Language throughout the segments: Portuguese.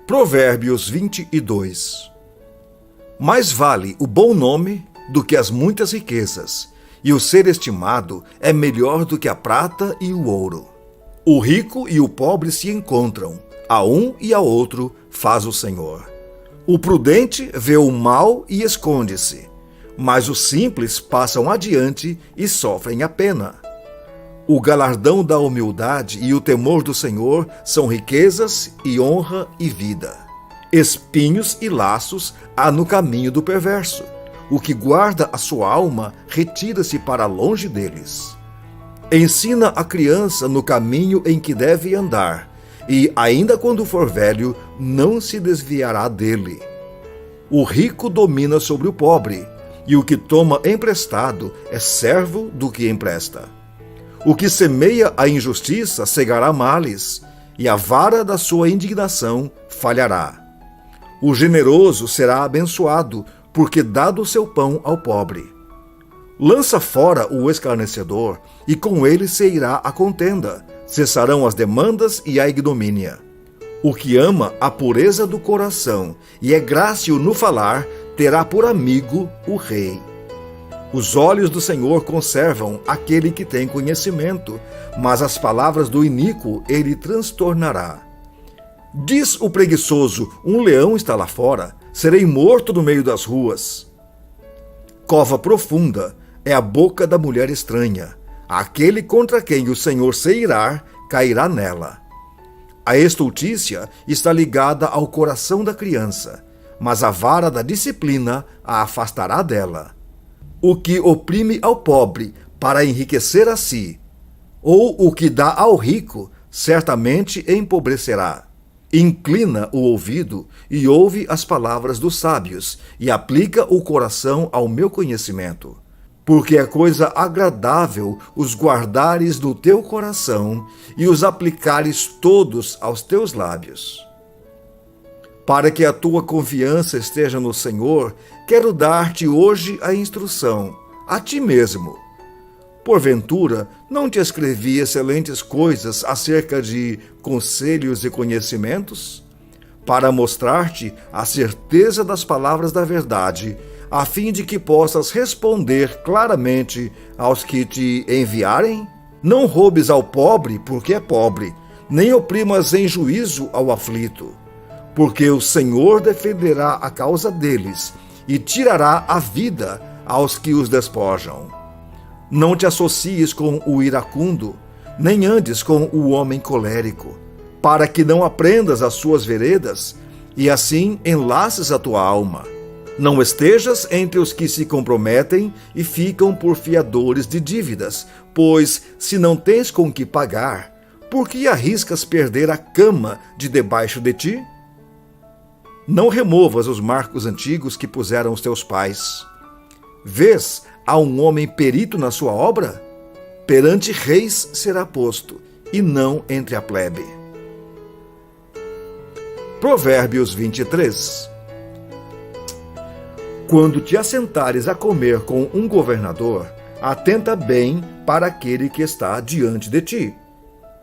Provérbios 22. Mais vale o bom nome do que as muitas riquezas, e o ser estimado é melhor do que a prata e o ouro. O rico e o pobre se encontram, a um e a outro faz o Senhor. O prudente vê o mal e esconde-se, mas os simples passam adiante e sofrem a pena. O galardão da humildade e o temor do Senhor são riquezas e honra e vida. Espinhos e laços há no caminho do perverso. O que guarda a sua alma retira-se para longe deles. Ensina a criança no caminho em que deve andar, e, ainda quando for velho, não se desviará dele. O rico domina sobre o pobre, e o que toma emprestado é servo do que empresta. O que semeia a injustiça cegará males, e a vara da sua indignação falhará. O generoso será abençoado, porque dá do seu pão ao pobre. Lança fora o escarnecedor, e com ele se irá a contenda. Cessarão as demandas e a ignomínia. O que ama a pureza do coração e é grácil no falar, terá por amigo o rei. Os olhos do Senhor conservam aquele que tem conhecimento, mas as palavras do iníquo ele transtornará. Diz o preguiçoso: um leão está lá fora, serei morto no meio das ruas. Cova profunda é a boca da mulher estranha. Aquele contra quem o Senhor se irar, cairá nela. A estultícia está ligada ao coração da criança, mas a vara da disciplina a afastará dela. O que oprime ao pobre para enriquecer a si, ou o que dá ao rico, certamente empobrecerá. Inclina o ouvido e ouve as palavras dos sábios, e aplica o coração ao meu conhecimento. Porque é coisa agradável os guardares no teu coração e os aplicares todos aos teus lábios. Para que a tua confiança esteja no Senhor, quero dar-te hoje a instrução, a ti mesmo. Porventura, não te escrevi excelentes coisas acerca de conselhos e conhecimentos? Para mostrar-te a certeza das palavras da verdade, a fim de que possas responder claramente aos que te enviarem? Não roubes ao pobre, porque é pobre, nem oprimas em juízo ao aflito. Porque o Senhor defenderá a causa deles e tirará a vida aos que os despojam. Não te associes com o iracundo, nem andes com o homem colérico, para que não aprendas as suas veredas e assim enlaces a tua alma. Não estejas entre os que se comprometem e ficam por fiadores de dívidas, pois, se não tens com que pagar, por que arriscas perder a cama de debaixo de ti? Não removas os marcos antigos que puseram os teus pais. Vês a um homem perito na sua obra? Perante reis será posto, e não entre a plebe. Provérbios 23. Quando te assentares a comer com um governador, atenta bem para aquele que está diante de ti.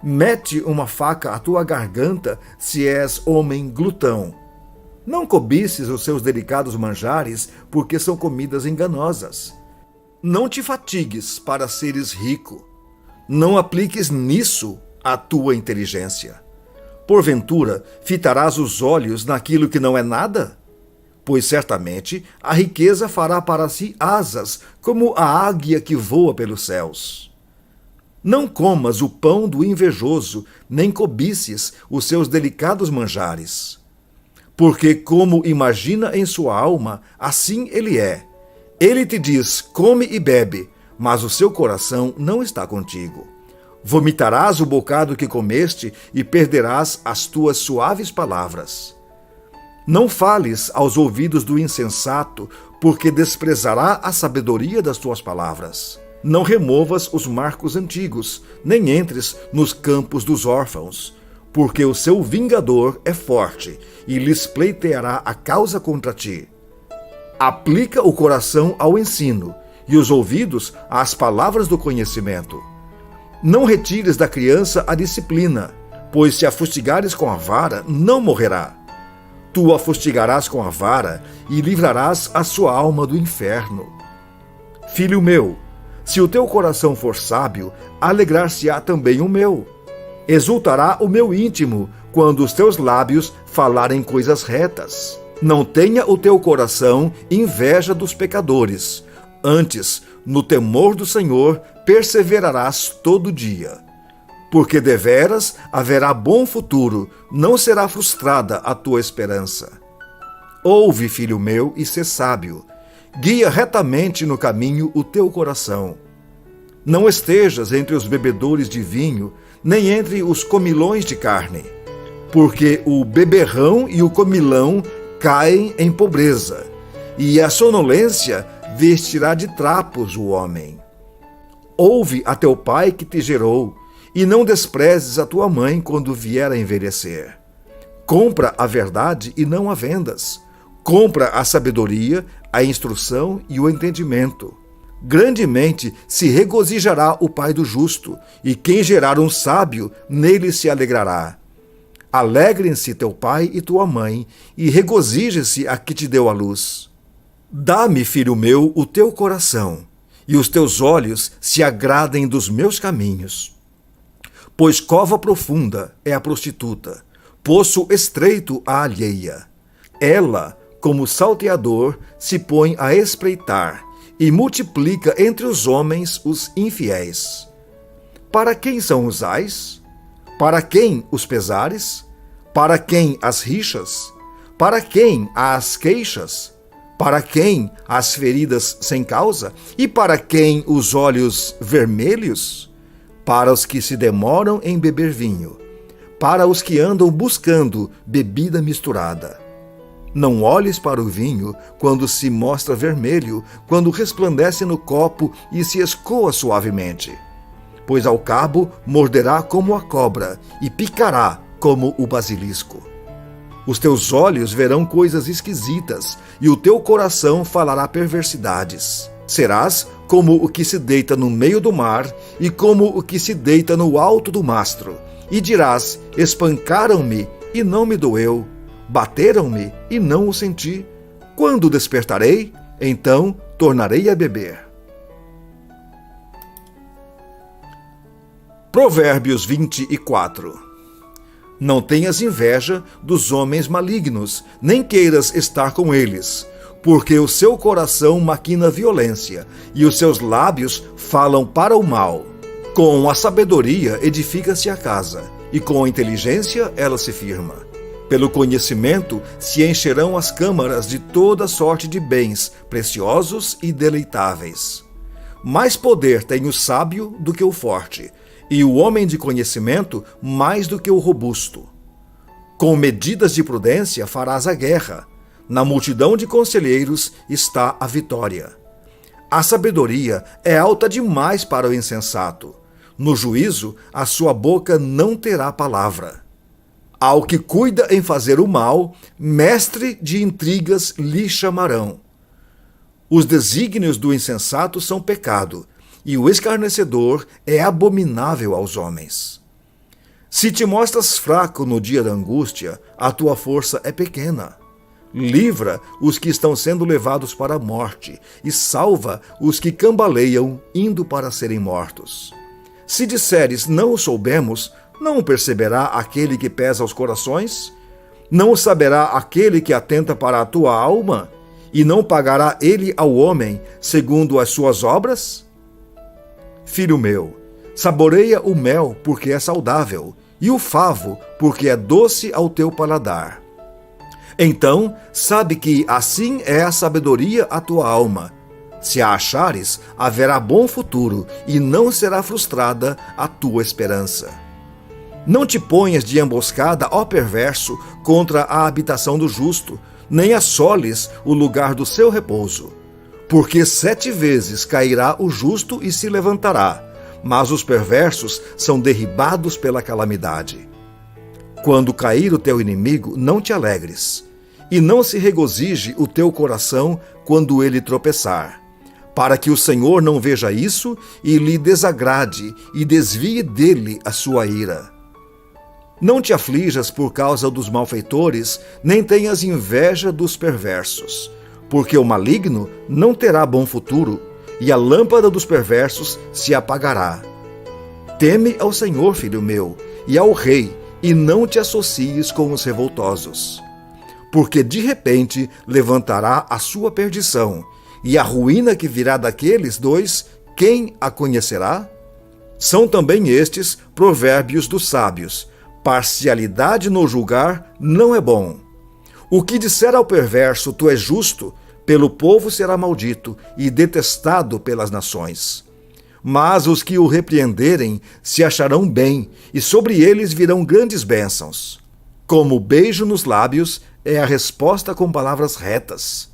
Mete uma faca à tua garganta se és homem glutão. Não cobices os seus delicados manjares, porque são comidas enganosas. Não te fatigues para seres rico. Não apliques nisso a tua inteligência. Porventura, fitarás os olhos naquilo que não é nada? Pois certamente a riqueza fará para si asas, como a águia que voa pelos céus. Não comas o pão do invejoso, nem cobices os seus delicados manjares. Porque como imagina em sua alma, assim ele é. Ele te diz, come e bebe, mas o seu coração não está contigo. Vomitarás o bocado que comeste e perderás as tuas suaves palavras. Não fales aos ouvidos do insensato, porque desprezará a sabedoria das tuas palavras. Não removas os marcos antigos, nem entres nos campos dos órfãos, porque o seu vingador é forte e lhes pleiteará a causa contra ti. Aplica o coração ao ensino e os ouvidos às palavras do conhecimento. Não retires da criança a disciplina, pois se a fustigares com a vara, não morrerá. Tu a fustigarás com a vara e livrarás a sua alma do inferno. Filho meu, se o teu coração for sábio, alegrar-se-á também o meu. Exultará o meu íntimo quando os teus lábios falarem coisas retas. Não tenha o teu coração inveja dos pecadores. Antes, no temor do Senhor, perseverarás todo dia. Porque deveras haverá bom futuro, não será frustrada a tua esperança. Ouve, filho meu, e sê sábio. Guia retamente no caminho o teu coração. Não estejas entre os bebedores de vinho, nem entre os comilões de carne, porque o beberrão e o comilão caem em pobreza, e a sonolência vestirá de trapos o homem. Ouve a teu pai que te gerou, e não desprezes a tua mãe quando vier a envelhecer. Compra a verdade e não a vendas. Compra a sabedoria, a instrução e o entendimento. Grandemente se regozijará o pai do justo, e quem gerar um sábio, nele se alegrará. Alegrem-se teu pai e tua mãe, e regozije-se a que te deu a luz. Dá-me, filho meu, o teu coração, e os teus olhos se agradem dos meus caminhos. Pois cova profunda é a prostituta, poço estreito a alheia. Ela, como salteador, se põe a espreitar, e multiplica entre os homens os infiéis. Para quem são os ais? Para quem os pesares? Para quem as rixas? Para quem as queixas? Para quem as feridas sem causa? E para quem os olhos vermelhos? Para os que se demoram em beber vinho, para os que andam buscando bebida misturada. Não olhes para o vinho quando se mostra vermelho, quando resplandece no copo e se escoa suavemente. Pois ao cabo morderá como a cobra e picará como o basilisco. Os teus olhos verão coisas esquisitas e o teu coração falará perversidades. Serás como o que se deita no meio do mar e como o que se deita no alto do mastro. E dirás, espancaram-me e não me doeu. Bateram-me e não o senti. Quando despertarei, então tornarei a beber. Provérbios 24. Não tenhas inveja dos homens malignos, nem queiras estar com eles, porque o seu coração maquina violência, e os seus lábios falam para o mal. Com a sabedoria edifica-se a casa, e com a inteligência ela se firma. Pelo conhecimento se encherão as câmaras de toda sorte de bens, preciosos e deleitáveis. Mais poder tem o sábio do que o forte, e o homem de conhecimento mais do que o robusto. Com medidas de prudência farás a guerra. Na multidão de conselheiros está a vitória. A sabedoria é alta demais para o insensato. No juízo, a sua boca não terá palavra. Ao que cuida em fazer o mal, mestre de intrigas lhe chamarão. Os desígnios do insensato são pecado, e o escarnecedor é abominável aos homens. Se te mostras fraco no dia da angústia, a tua força é pequena. Livra os que estão sendo levados para a morte, e salva os que cambaleiam, indo para serem mortos. Se disseres, não o soubemos, não o perceberá aquele que pesa os corações? Não o saberá aquele que atenta para a tua alma? E não pagará ele ao homem segundo as suas obras? Filho meu, saboreia o mel porque é saudável, e o favo porque é doce ao teu paladar. Então, sabe que assim é a sabedoria à tua alma. Se a achares, haverá bom futuro, e não será frustrada a tua esperança. Não te ponhas de emboscada, ó perverso, contra a habitação do justo, nem assoles o lugar do seu repouso. Porque 7 vezes cairá o justo e se levantará, mas os perversos são derribados pela calamidade. Quando cair o teu inimigo, não te alegres, e não se regozije o teu coração quando ele tropeçar, para que o Senhor não veja isso e lhe desagrade e desvie dele a sua ira. Não te aflijas por causa dos malfeitores, nem tenhas inveja dos perversos, porque o maligno não terá bom futuro, e a lâmpada dos perversos se apagará. Teme ao Senhor, filho meu, e ao rei, e não te associes com os revoltosos. Porque de repente levantará a sua perdição, e a ruína que virá daqueles dois, quem a conhecerá? São também estes provérbios dos sábios: parcialidade no julgar não é bom. O que disser ao perverso, tu és justo, pelo povo será maldito e detestado pelas nações. Mas os que o repreenderem se acharão bem, e sobre eles virão grandes bênçãos. Como beijo nos lábios é a resposta com palavras retas.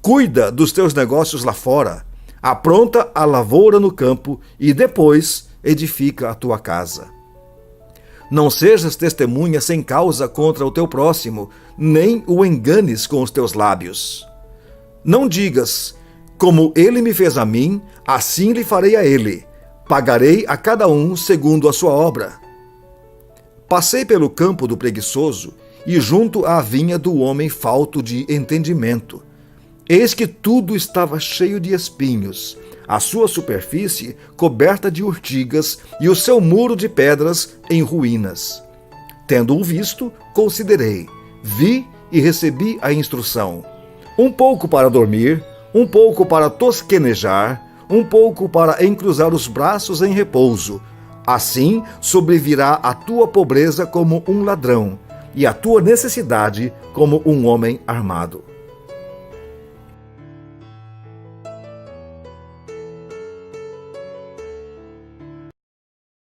Cuida dos teus negócios lá fora, apronta a lavoura no campo e depois edifica a tua casa. Não sejas testemunha sem causa contra o teu próximo, nem o enganes com os teus lábios. Não digas: como ele me fez a mim, assim lhe farei a ele. Pagarei a cada um segundo a sua obra. Passei pelo campo do preguiçoso e junto à vinha do homem falto de entendimento. Eis que tudo estava cheio de espinhos, a sua superfície coberta de urtigas e o seu muro de pedras em ruínas. Tendo-o visto, considerei, vi e recebi a instrução. Um pouco para dormir, um pouco para tosquenejar, um pouco para encruzar os braços em repouso. Assim sobrevirá a tua pobreza como um ladrão, e a tua necessidade como um homem armado.